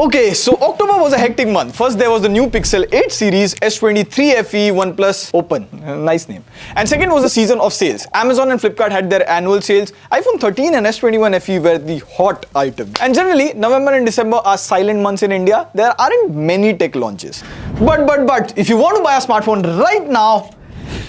Okay, so October was a hectic month. First there was the new Pixel 8 series, S23 FE, OnePlus Open. Nice name. And second was the season of sales. Amazon and Flipkart had their annual sales. iPhone 13 and S21 FE were the hot items. And generally, November and December are silent months in India. There aren't many tech launches. But, if you want to buy a smartphone right now,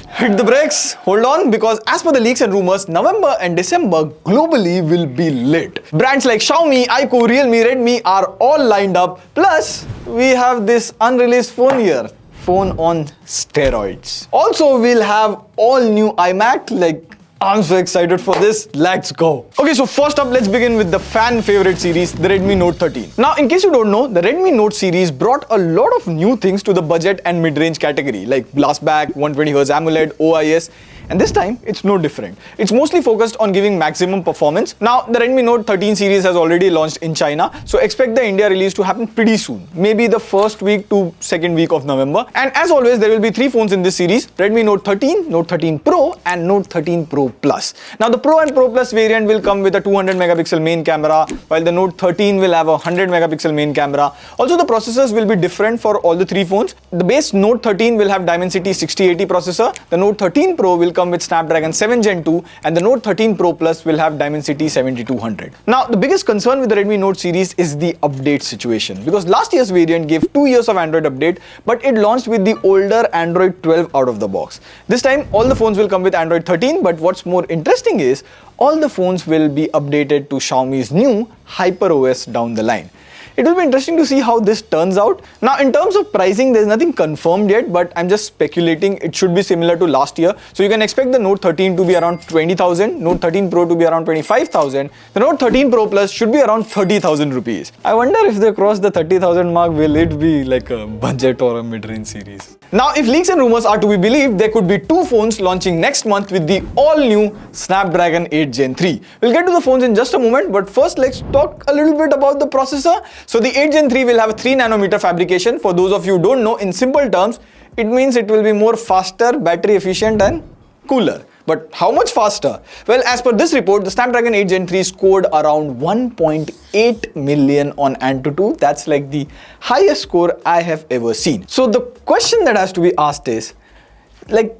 hit the brakes, hold on, because as per the leaks and rumors, November and December globally will be lit. Brands like Xiaomi, iQOO, Realme, Redmi are all lined up. Plus, we have this unreleased phone here. Phone on steroids. Also, we'll have all new iMac. I'm so excited for this. Let's go. Okay, so first up, let's begin with the fan favorite series, the Redmi Note 13. Now, in case you don't know, the Redmi Note series brought a lot of new things to the budget and mid-range category, like Blastback, 120Hz AMOLED, OIS, and this time, it's no different. It's mostly focused on giving maximum performance. Now, the Redmi Note 13 series has already launched in China, so expect the India release to happen pretty soon. Maybe the first week to second week of November. And as always, there will be 3 phones in this series, Redmi Note 13, Note 13 Pro, and Note 13 Pro Plus. Now, the Pro and Pro Plus variant will come with a 200 megapixel main camera, while the Note 13 will have a 100 megapixel main camera. Also, the processors will be different for all the 3 phones. The base Note 13 will have Dimensity 6080 processor. The Note 13 Pro will come with Snapdragon 7 Gen 2, and the Note 13 Pro Plus will have Dimensity 7200. Now, the biggest concern with the Redmi Note series is the update situation, because last year's variant gave 2 years of Android update, but it launched with the older Android 12 out of the box. This time, all the phones will come with Android 13, but what's more interesting is all the phones will be updated to Xiaomi's new HyperOS down the line. It will be interesting to see how this turns out. Now, in terms of pricing, there's nothing confirmed yet, but I'm just speculating it should be similar to last year. So you can expect the Note 13 to be around 20,000, Note 13 Pro to be around 25,000. The Note 13 Pro Plus should be around 30,000 rupees. I wonder if they cross the 30,000 mark, will it be like a budget or a mid-range series? Now, if leaks and rumors are to be believed, there could be 2 phones launching next month with the all-new Snapdragon 8 Gen 3. We'll get to the phones in just a moment, but first let's talk a little bit about the processor. So the 8 Gen 3 will have a 3 nanometer fabrication. For those of you who don't know, in simple terms, it means it will be more faster, battery efficient and cooler. But how much faster? Well, as per this report, the Snapdragon 8 Gen 3 scored around 1.8 million on Antutu. That's like the highest score I have ever seen. So the question that has to be asked is,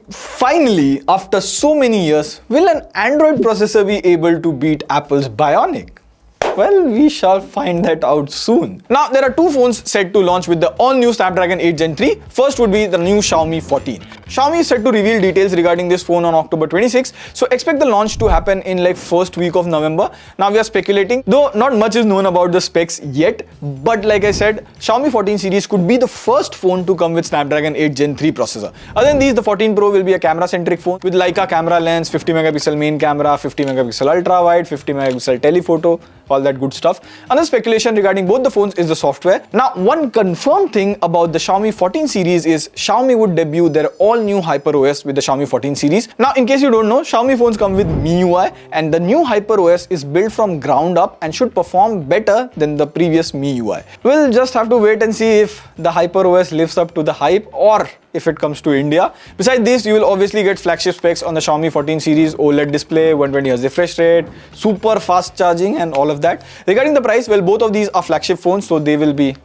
finally, after so many years, will an Android processor be able to beat Apple's Bionic? Well, we shall find that out soon. Now, there are 2 phones set to launch with the all-new Snapdragon 8 Gen 3. First would be the new Xiaomi 14. Xiaomi is set to reveal details regarding this phone on October 26, so expect the launch to happen in first week of November. Now, we are speculating, though not much is known about the specs yet, but like I said, Xiaomi 14 series could be the first phone to come with Snapdragon 8 Gen 3 processor. Other than these, the 14 Pro will be a camera-centric phone with Leica camera lens, 50 megapixel main camera, 50 megapixel ultra-wide, 50 megapixel telephoto, all that good stuff. Another speculation regarding both the phones is the software. Now, one confirmed thing about the Xiaomi 14 series is Xiaomi would debut their all-new HyperOS with the Xiaomi 14 series. Now, in case you don't know, Xiaomi phones come with MIUI, and the new HyperOS is built from ground up and should perform better than the previous MIUI. We'll just have to wait and see if the HyperOS lives up to the hype or if it comes to India. Besides this, you will obviously get flagship specs on the Xiaomi 14 series, OLED display, 120Hz refresh rate, super fast charging and all of that. Regarding the price, well, both of these are flagship phones, so they will be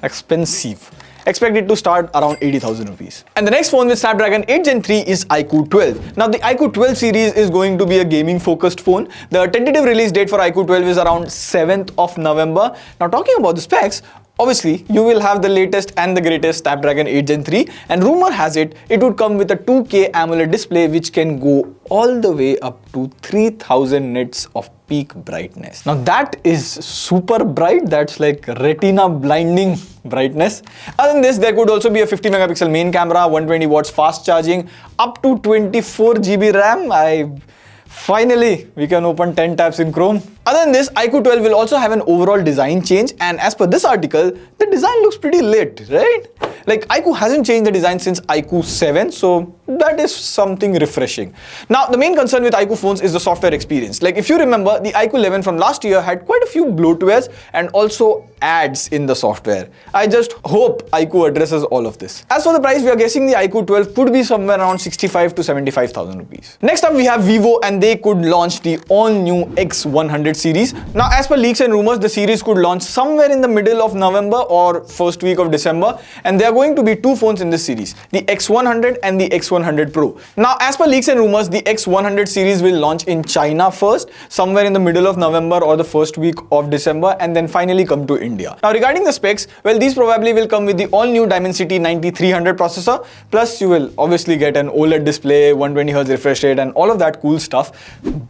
expensive. Expect it to start around 80,000 rupees. And the next phone with Snapdragon 8 Gen 3 is iQOO 12. Now, the iQOO 12 series is going to be a gaming focused phone. The tentative release date for iQOO 12 is around 7th of November. Now, talking about the specs, obviously, you will have the latest and the greatest Snapdragon 8 Gen 3, and rumor has it, it would come with a 2K AMOLED display which can go all the way up to 3000 nits of peak brightness. Now that is super bright, that's like retina blinding brightness. Other than this, there could also be a 50 megapixel main camera, 120 watts fast charging, up to 24 GB RAM. Finally, we can open 10 tabs in Chrome. Other than this, iQOO 12 will also have an overall design change, and as per this article, the design looks pretty lit, right? Like iQOO hasn't changed the design since iQOO 7, so that is something refreshing. Now, the main concern with iQOO phones is the software experience. Like if you remember, the iQOO 11 from last year had quite a few bloatwares and also ads in the software. I just hope iQOO addresses all of this. As for the price, we are guessing the iQOO 12 could be somewhere around 65 to 75,000 rupees. Next up, we have Vivo, and they could launch the all-new X100 series. Now, as per leaks and rumors, the series could launch somewhere in the middle of November or first week of December, and there are going to be two phones in this series, the X100 and the X100 Pro. Now, as per leaks and rumors, the X100 series will launch in China first, somewhere in the middle of November or the first week of December, and then finally come to India. Now, regarding the specs, well, these probably will come with the all-new Dimensity 9300 processor, plus you will obviously get an OLED display, 120Hz refresh rate, and all of that cool stuff.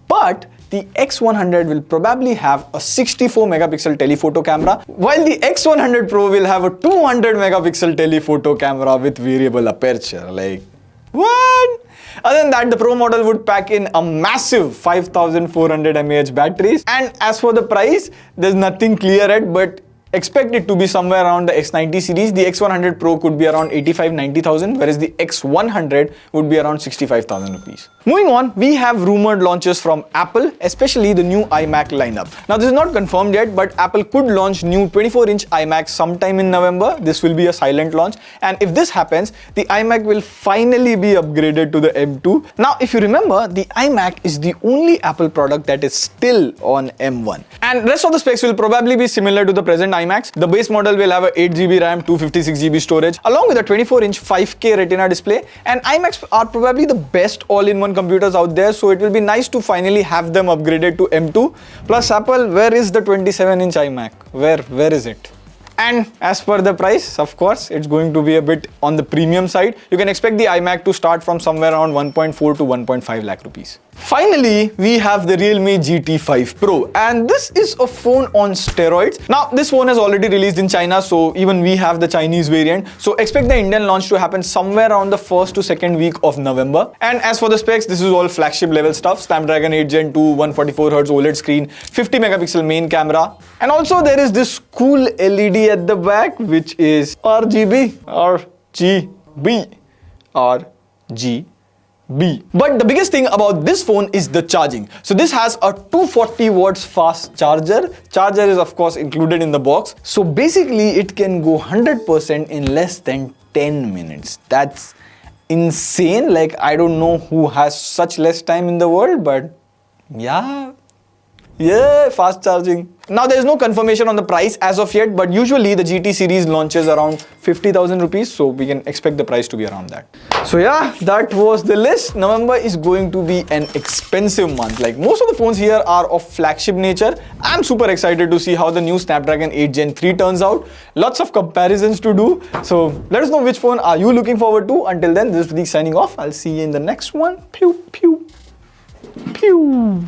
But the X100 will probably have a 64 megapixel telephoto camera, while the X100 Pro will have a 200 megapixel telephoto camera with variable aperture. Like, what? Other than that, the Pro model would pack in a massive 5400 mAh batteries. And as for the price, there's nothing clear yet, but expect it to be somewhere around the X90 series. The X100 Pro could be around 85-90,000, whereas the X100 would be around 65,000 rupees. Moving on, we have rumored launches from Apple, especially the new iMac lineup. Now, this is not confirmed yet, but Apple could launch new 24-inch iMac sometime in November. This will be a silent launch. And if this happens, the iMac will finally be upgraded to the M2. Now, if you remember, the iMac is the only Apple product that is still on M1. And rest of the specs will probably be similar to the present iMacs. The base model will have a 8GB RAM, 256GB storage, along with a 24-inch 5K Retina display. And iMacs are probably the best all-in-one computers out there, so it will be nice to finally have them upgraded to M2. Plus, Apple, where is the 27-inch iMac? Where is it? And as per the price, of course, it's going to be a bit on the premium side. You can expect the iMac to start from somewhere around 1.4 to 1.5 lakh rupees. Finally, we have the Realme GT5 Pro, and this is a phone on steroids. Now, this phone has already released in China, so even we have the Chinese variant. So expect the Indian launch to happen somewhere around the first to second week of November. And as for the specs, this is all flagship level stuff. Snapdragon 8 Gen 2, 144Hz OLED screen, 50 megapixel main camera. And also there is this cool LED at the back, which is RGB. But the biggest thing about this phone is the charging. So this has a 240 watts fast charger. Charger is of course included in the box. So basically it can go 100% in less than 10 minutes. That's insane. Like, I don't know who has such less time in the world, but yeah, fast charging. Now, there is no confirmation on the price as of yet, but usually the GT series launches around 50,000 rupees, so we can expect the price to be around that. So yeah, that was the list. November is going to be an expensive month. Like, most of the phones here are of flagship nature. I'm super excited to see how the new Snapdragon 8 Gen 3 turns out. Lots of comparisons to do. So let us know which phone are you looking forward to. Until then, this is Pradeep signing off. I'll see you in the next one. Pew, pew, pew.